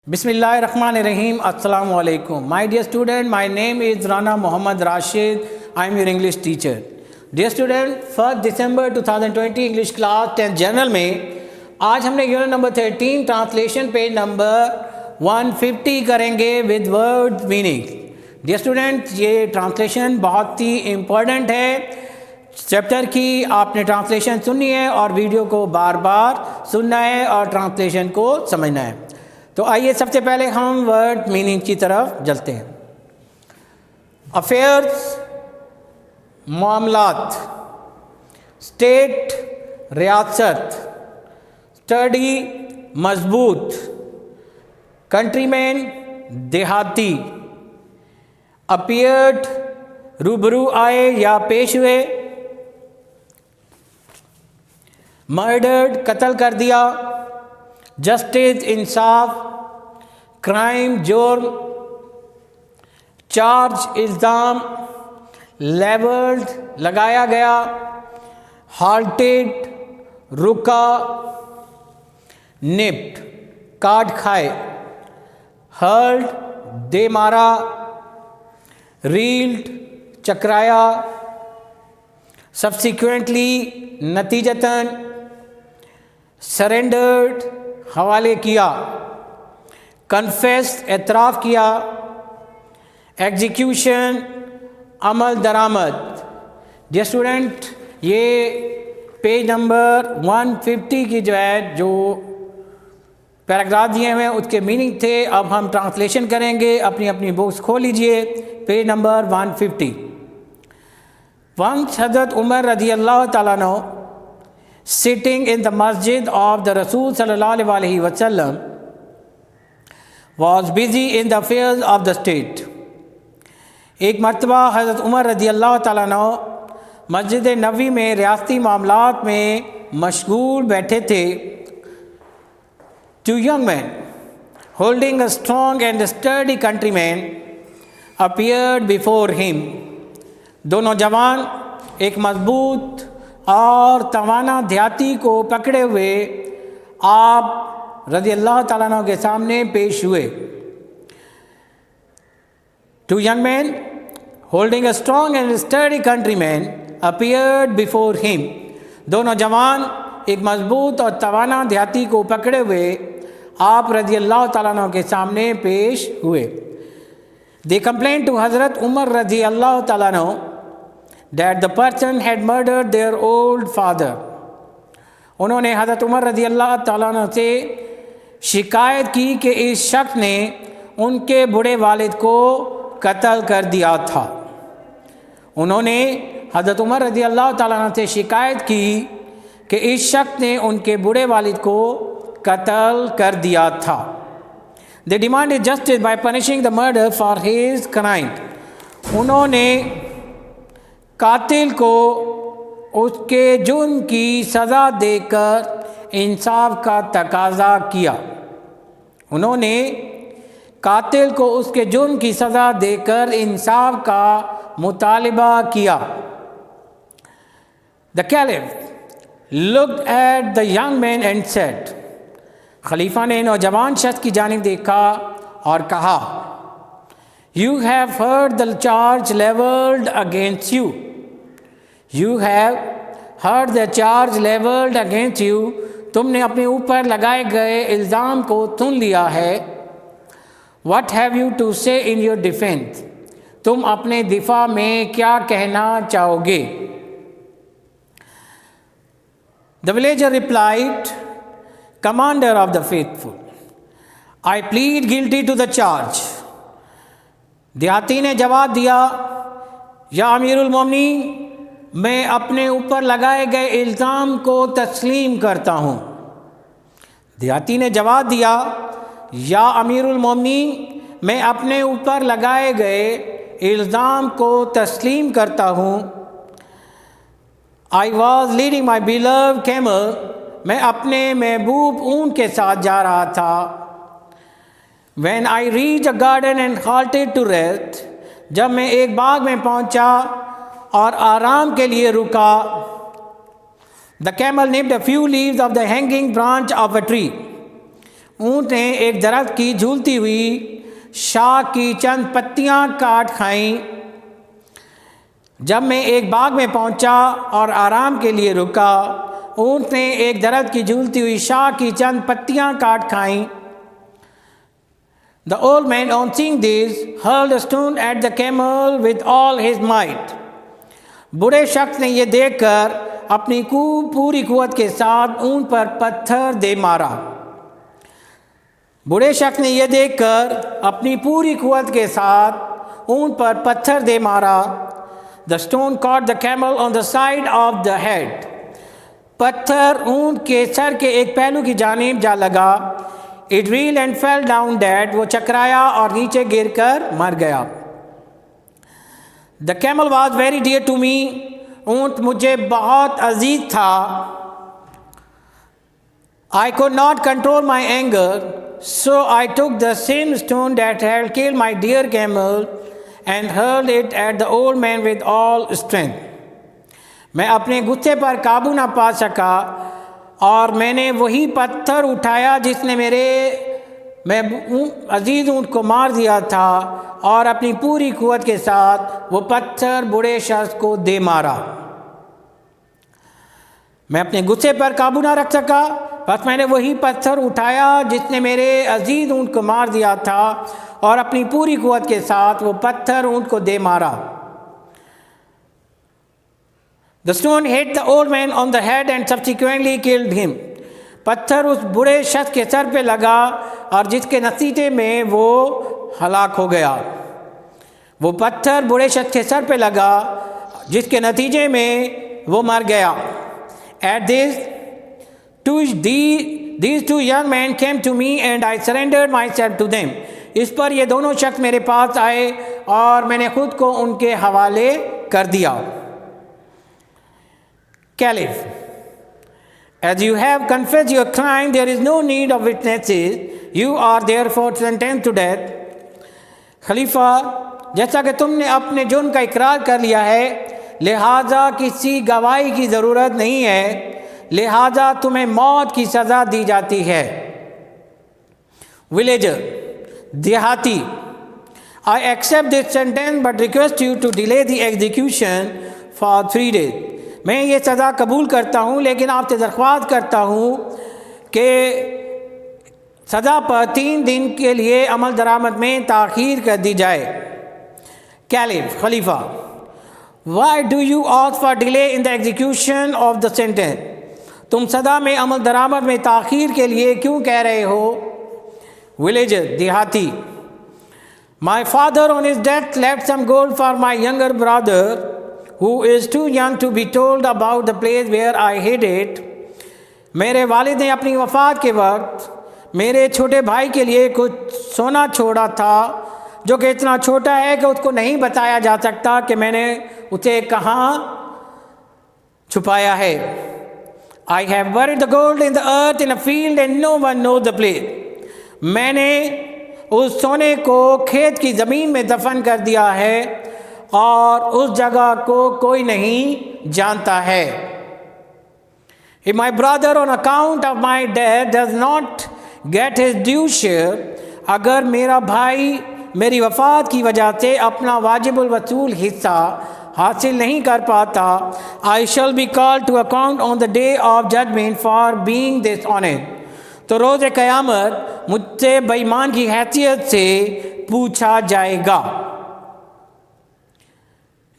بسم اللہ الرحمن الرحیم. السلام علیکم. My dear student, my name is Rana Mohammad Rashid. I am your English teacher. Dear student, 1 December 2020 English class 10th journal میں آج ہم نے unit number 13 translation page number 150 کریں گے with word meaning. Dear student, یہ translation بہت ہی important ہے. Chapter کی آپ نے ٹرانسلیشن سننی ہے اور ویڈیو کو بار بار سننا ہے اور ٹرانسلیشن کو سمجھنا ہے. تو آئیے سب سے پہلے ہم ورڈ میننگ کی طرف چلتے ہیں. افیئرس معاملات، اسٹیٹ ریاست، اسٹڈی مضبوط، کنٹری مین دیہاتی، اپیئرڈ روبرو آئے یا پیش ہوئے، مرڈرڈ قتل کر دیا، جسٹس انصاف، کرائم جرم، چارج الزام، لیولڈ لگایا گیا، ہالٹیڈ رکا، نپٹ کاٹ کھائے، ہرلڈ دے مارا، ریلڈ چکرایا، سبسیکوینٹلی نتیجتاً، سرینڈرڈ حوالے کیا، کنفیس اعتراف کیا، ایگزیکیوشن عمل درآمد. ڈیئر اسٹوڈنٹ، یہ پیج نمبر 150 کی جو پیراگراف دیے ہوئے ہیں اس کے میننگ تھے. اب ہم ٹرانسلیشن کریں گے. اپنی اپنی بکس کھول لیجئے. Page number 150. ونس حضرت عمر رضی اللہ تعالیٰ عنہ sitting in the masjid of the Rasul sallallahu alaihi wasallam was busy in the affairs of the state. ایک مرتبہ حضرت عمر رضی اللہ تعالیٰ عنہ مسجد نبوی میں ریاستی معاملات میں مشغول بیٹھے تھے. Two young men holding a strong and sturdy countryman appeared before him. دو نوجوان ایک مضبوط اور توانا دیہاتی کو پکڑے ہوئے آپ رضی اللہ تعالیٰ عنہ کے سامنے پیش ہوئے. Two young men holding a strong and sturdy countryman appeared before him. دو نوجوان ایک مضبوط اور توانا دیہاتی کو پکڑے ہوئے آپ رضی اللہ تعالیٰ عنہ کے سامنے پیش ہوئے. They complained to حضرت عمر رضی اللہ تعالیٰ عنہ that the person had murdered their old father. انہوں نے حضرت عمر رضی اللہ تعالیٰ عنہ سے شکایت کی کہ اس شخص نے ان کے بوڑھے والد کو قتل کر دیا تھا. انہوں نے حضرت عمر رضی اللہ تعالیٰ عنہ سے شکایت کی کہ اس شخص نے ان کے بوڑھے والد کو قتل کر دیا تھا. They demanded justice by punishing the murderer for his crime. انہوں نے قاتل کو اس کے جرم کی سزا دے کر انصاف کا تقاضا کیا. انہوں نے قاتل کو اس کے جرم کی سزا دے کر انصاف کا مطالبہ کیا. The caliph looked at the young man and said. خلیفہ نے نوجوان شخص کی جانب دیکھا اور کہا You have heard the charge leveled against you. You have heard the charge leveled against you. تم نے اپنے اوپر لگائے گئے الزام کو سن لیا ہے. What have you to say in your defense? تم اپنے دفاع میں کیا کہنا چاہو گے؟ The villager replied, Commander of the faithful, I plead guilty to the charge. دیہاتی نے جواب دیا یا امیر المومنین، میں اپنے اوپر لگائے گئے الزام کو تسلیم کرتا ہوں. دیہاتی نے جواب دیا یا امیر المومنین، میں اپنے اوپر لگائے گئے الزام کو تسلیم کرتا ہوں. I was leading my beloved camel. میں اپنے محبوب اونٹ کے ساتھ جا رہا تھا. When I reached a garden and halted to rest. جب میں ایک باغ میں پہنچا اور آرام کے لیے رکا. The camel nipped a few leaves of the hanging branch of a tree. اونٹ نے ایک درخت کی جھولتی ہوئی شاخ کی چند پتیاں کاٹ کھائیں۔ جب میں ایک باغ میں پہنچا اور آرام کے لیے رکا، اونٹ نے ایک درخت کی جھولتی ہوئی شاخ کی چند پتیاں کاٹ کھائیں۔ The old man, on seeing this, hurled a stone at the camel with all his might. بوڑھے شخص نے یہ دیکھ کر اپنی پوری قوت کے ساتھ اونٹ پر پتھر دے مارا۔ بوڑھے شخص نے یہ دیکھ کر اپنی پوری قوت کے ساتھ اونٹ پر پتھر دے مارا۔ The stone caught the camel on the side of the head. پتھر اونٹ کے سر کے ایک پہلو کی جانب جا لگا۔ It reeled and fell down dead. وہ چکرایا اور نیچے گر کر مر گیا۔ The camel was very dear to me. اونٹ مجھے بہت عزیز تھا۔ I could not control my anger, so I took the same stone that had killed my dear camel and hurled it at the old man with all strength. میں اپنے غصے پر قابو نہ پا سکا اور میں نے وہی پتھر اٹھایا جس نے میں عزیز اونٹ کو مار دیا تھا، اور اپنی پوری قوت کے ساتھ وہ پتھر بوڑھے شخص کو دے مارا۔ میں اپنے غصے پر قابو نہ رکھ سکا، بس میں نے وہی پتھر اٹھایا جس نے میرے عزیز اونٹ کو مار دیا تھا، اور اپنی پوری قوت کے ساتھ وہ پتھر اونٹ کو دے مارا۔ The stone hit the old man on the head and subsequently killed him. پتھر اس بڑے شخص کے سر پہ لگا اور جس کے نتیجے میں وہ ہلاک ہو گیا۔ وہ پتھر بڑے شخص کے سر پہ لگا جس کے نتیجے میں وہ مر گیا۔ At this, these two young men came to me and I surrendered myself to them. اس پر یہ دونوں شخص میرے پاس آئے اور میں نے خود کو ان کے حوالے کر دیا۔ Caliph, as you have confessed your crime, there is no need of witnesses. You are therefore sentenced to death. خلیفہ، جیسا کہ تم نے اپنے جرم کا اقرار کر لیا ہے، لہٰذا کسی گواہی کی ضرورت نہیں ہے، لہٰذا تمہیں موت کی سزا دی جاتی ہے۔ Villager, دیہاتی، I accept this sentence but request you to delay the execution for 3 days. میں یہ سزا قبول کرتا ہوں لیکن آپ سے درخواست کرتا ہوں کہ سزا پر 3 دن کے لیے عمل درآمد میں تاخیر کر دی جائے۔ Caliph, خلیفہ، Why do you ask for delay in the execution of the sentence? تم سزا میں عمل درآمد میں تاخیر کے لیے کیوں کہہ رہے ہو؟ Villager, دیہاتی، My father on his death left some gold for my younger brother, who is too young to be told about the place where I hid it. میرے والد نے اپنی وفات کے وقت میرے چھوٹے بھائی کے لیے کچھ سونا چھوڑا تھا جو کہ اتنا چھوٹا ہے کہ اس کو نہیں بتایا جا سکتا کہ میں نے اسے کہاں چھپایا ہے۔ I have buried the gold in the earth in a field and no one knows the place. میں نے اس سونے کو کھیت کی زمین میں دفن کر دیا ہے اور اس جگہ کو کوئی نہیں جانتا ہے۔ If my brother on account of my death does not get his due share, اگر میرا بھائی میری وفات کی وجہ سے اپنا واجب الوصول حصہ حاصل نہیں کر پاتا، I shall be called to account on the day of judgment for being dishonest. تو روز قیامت مجھ سے بے ایمان کی حیثیت سے پوچھا جائے گا۔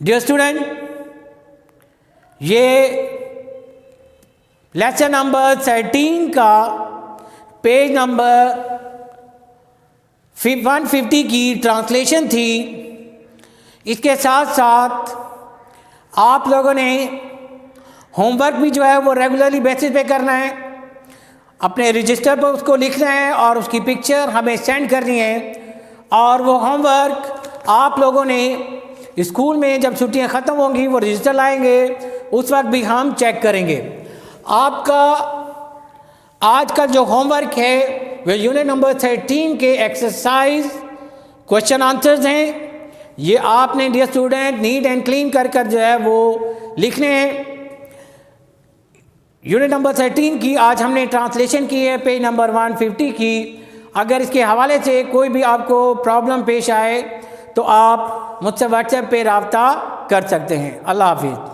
ڈیئر اسٹوڈنٹ، یہ لیسن نمبر 13 کا پیج نمبر 150 کی ٹرانسلیشن تھی۔ اس کے ساتھ ساتھ آپ لوگوں نے ہوم ورک بھی جو ہے وہ ریگولرلی بیسس پہ کرنا ہے، اپنے رجسٹر پر اس کو لکھنا ہے اور اس کی پکچر ہمیں سینڈ کرنی ہے، اور وہ ہوم ورک آپ لوگوں نے اسکول میں جب چھٹیاں ختم ہوں گی وہ رجسٹر لائیں گے، اس وقت بھی ہم چیک کریں گے۔ آپ کا آج کا جو ہوم ورک ہے وہ یونٹ نمبر 13 کے ایکسرسائز کوشچن آنسرز ہیں۔ یہ آپ نے dear student neat and clean کر جو ہے وہ لکھنے ہیں۔ یونٹ نمبر 13 کی آج ہم نے ٹرانسلیشن کی ہے، پیج نمبر 150 کی۔ اگر اس کے حوالے سے کوئی بھی آپ کو پرابلم پیش آئے تو آپ مجھ سے واٹس ایپ پہ رابطہ کر سکتے ہیں۔ اللہ حافظ۔